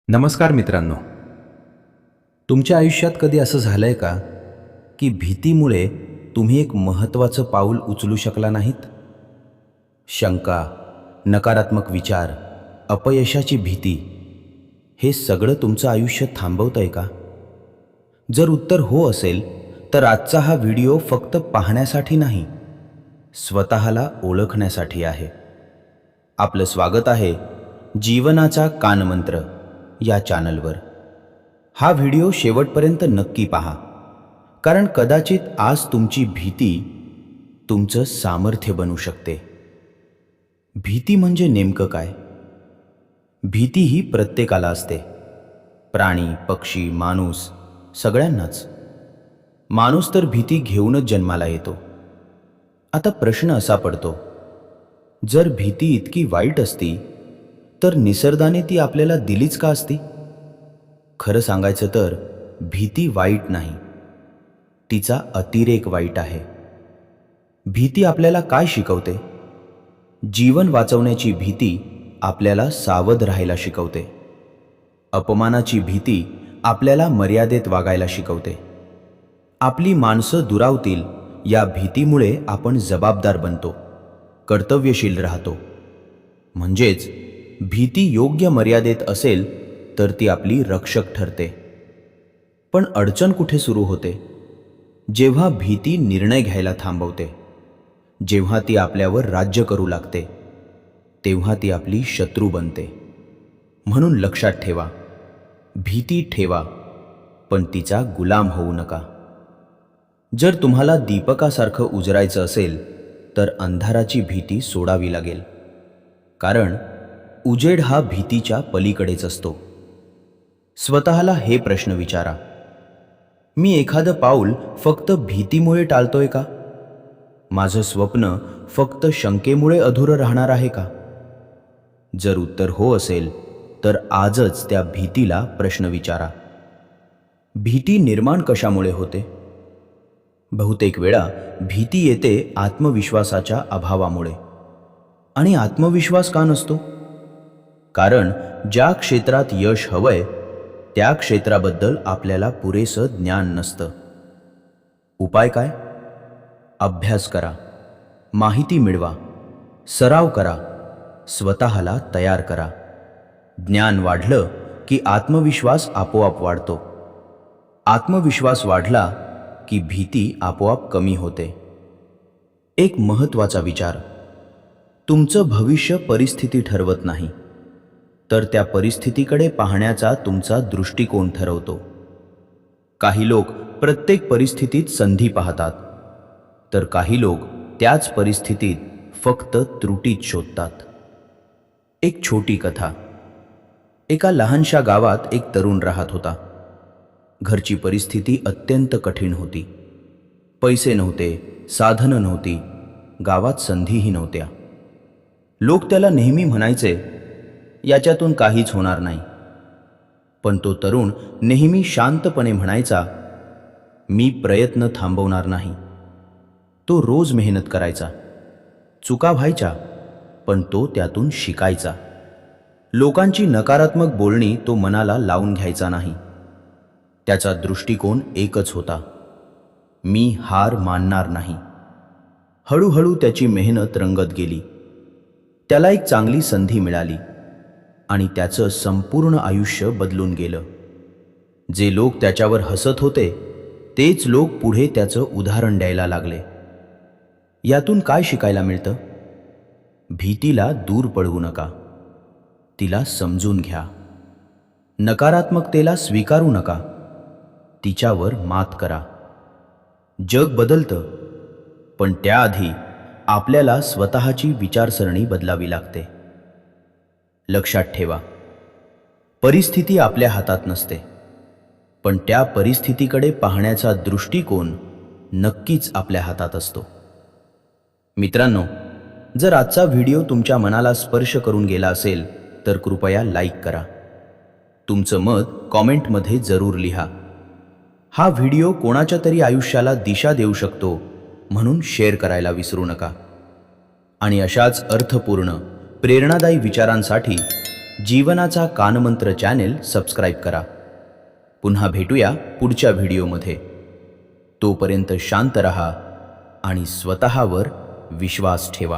नमस्कार मित्रांनो. तुमच्या आयुष्यात कधी असं झालंय का की भीतीमुळे तुम्ही एक महत्त्वाचं पाऊल उचलू शकला नाहीत? शंका, नकारात्मक विचार, अपयशाची भीती, हे सगळं तुमचं आयुष्य थांबवतंय का? जर उत्तर हो असेल तर आजचा हा व्हिडिओ फक्त पाहण्यासाठी नाही, स्वतःला ओळखण्यासाठी आहे. आपलं स्वागत आहे जीवनाचा कानमंत्र या चॅनलवर. हा व्हिडिओ शेवटपर्यंत नक्की पहा, कारण कदाचित आज तुमची भीती तुमचं सामर्थ्य बनू शकते. भीती म्हणजे नेमकं काय? भीती ही प्रत्येकाला असते. प्राणी, पक्षी, माणूस, सगळ्यांनाच. माणूस तर भीती घेऊनच जन्माला येतो. आता प्रश्न असा पडतो, जर भीती इतकी वाईट असती तर निसर्गाने ती आपल्याला दिलीच का असती? खरं सांगायचं तर भीती वाईट नाही, तिचा अतिरेक वाईट आहे. भीती आपल्याला काय शिकवते? जीवन वाचवण्याची भीती आपल्याला सावध राहायला शिकवते. अपमानाची भीती आपल्याला मर्यादेत वागायला शिकवते. आपली माणसं दुरावतील या भीतीमुळे आपण जबाबदार बनतो, कर्तव्यशील राहतो. म्हणजेच भीती योग्य मर्यादेत असेल तर ती आपली रक्षक ठरते. पण अडचण कुठे सुरू होते? जेव्हा भीती निर्णय घ्यायला थांबवते, जेव्हा ती आपल्यावर राज्य करू लागते, तेव्हा ती आपली शत्रू बनते. म्हणून लक्षात ठेवा, भीती ठेवा, पण तिचा गुलाम होऊ नका. जर तुम्हाला दीपकासारखं उजरायचं असेल तर अंधाराची भीती सोडावी लागेल, कारण उजेड हा भीतीच्या पलीकडेच असतो. स्वतःला हे प्रश्न विचारा, मी एखादं पाऊल फक्त भीतीमुळे टाळतोय का? माझं स्वप्न फक्त शंकेमुळे अधुरं राहणार आहे का? जर उत्तर हो असेल तर आजच त्या भीतीला प्रश्न विचारा. भीती निर्माण कशामुळे होते? बहुतेक वेळा भीती येते आत्मविश्वासाच्या अभावामुळे. आणि आत्मविश्वास का नसतो? कारण ज्या क्षेत्रात यश हवंय त्या क्षेत्राबद्दल आपल्याला पुरेसं ज्ञान नसतं. उपाय काय? अभ्यास करा, माहिती मिळवा, सराव करा, स्वतःला तयार करा. ज्ञान वाढलं की आत्मविश्वास आपोआप वाढतो. आत्मविश्वास वाढला की भीती आपोआप कमी होते. एक महत्त्वाचा विचार, तुमचं भविष्य परिस्थिती ठरवत नाही, तर त्या परिस्थितीकडे पाहण्याचा तुमचा दृष्टिकोन ठरवतो. काही लोक प्रत्येक परिस्थितीत संधी पाहतात, तर काही लोक त्याच परिस्थितीत फक्त त्रुटीच शोधतात. एक छोटी कथा. एका लहानशा गावात एक तरुण राहत होता. घरची परिस्थिती अत्यंत कठीण होती. पैसे नव्हते, साधनं नव्हती, गावात संधीही नव्हत्या. लोक त्याला नेहमी म्हणायचे, याच्यातून काहीच होणार नाही. पण तो तरुण नेहमी शांतपणे म्हणायचा, मी प्रयत्न थांबवणार नाही. तो रोज मेहनत करायचा. चुका व्हायच्या, पण तो त्यातून शिकायचा. लोकांची नकारात्मक बोलणी तो मनाला लावून घ्यायचा नाही. त्याचा दृष्टिकोन एकच होता, मी हार मानणार नाही. हळूहळू त्याची मेहनत रंगत गेली. त्याला एक चांगली संधी मिळाली आणि त्याचं संपूर्ण आयुष्य बदलून गेलं. जे लोक त्याच्यावर हसत होते तेच लोक पुढे त्याचं उदाहरण द्यायला लागले. यातून काय शिकायला मिळतं? भीतीला दूर पळवू नका, तिला समजून घ्या. नकारात्मकतेला स्वीकारू नका, तिच्यावर मात करा. जग बदलतं, पण त्याआधी आपल्याला स्वतःची विचारसरणी बदलावी लागते. लक्षात ठेवा, परिस्थिती आपल्या हातात नसते, पण त्या परिस्थितीकडे पाहण्याचा दृष्टिकोन नक्कीच आपल्या हातात असतो. मित्रांनो, जर आजचा व्हिडिओ तुमच्या मनाला स्पर्श करून गेला असेल तर कृपया लाईक करा. तुमचं मत कॉमेंटमध्ये जरूर लिहा. हा व्हिडिओ कोणाच्या तरी आयुष्याला दिशा देऊ शकतो, म्हणून शेअर करायला विसरू नका. आणि अशाच अर्थपूर्ण, प्रेरणादायी विचारांसाठी जीवनाचा कानमंत्र चॅनेल सबस्क्राईब करा. पुन्हा भेटूया पुढच्या व्हिडिओमध्ये. तोपर्यंत शांत रहा आणि स्वतःवर विश्वास ठेवा.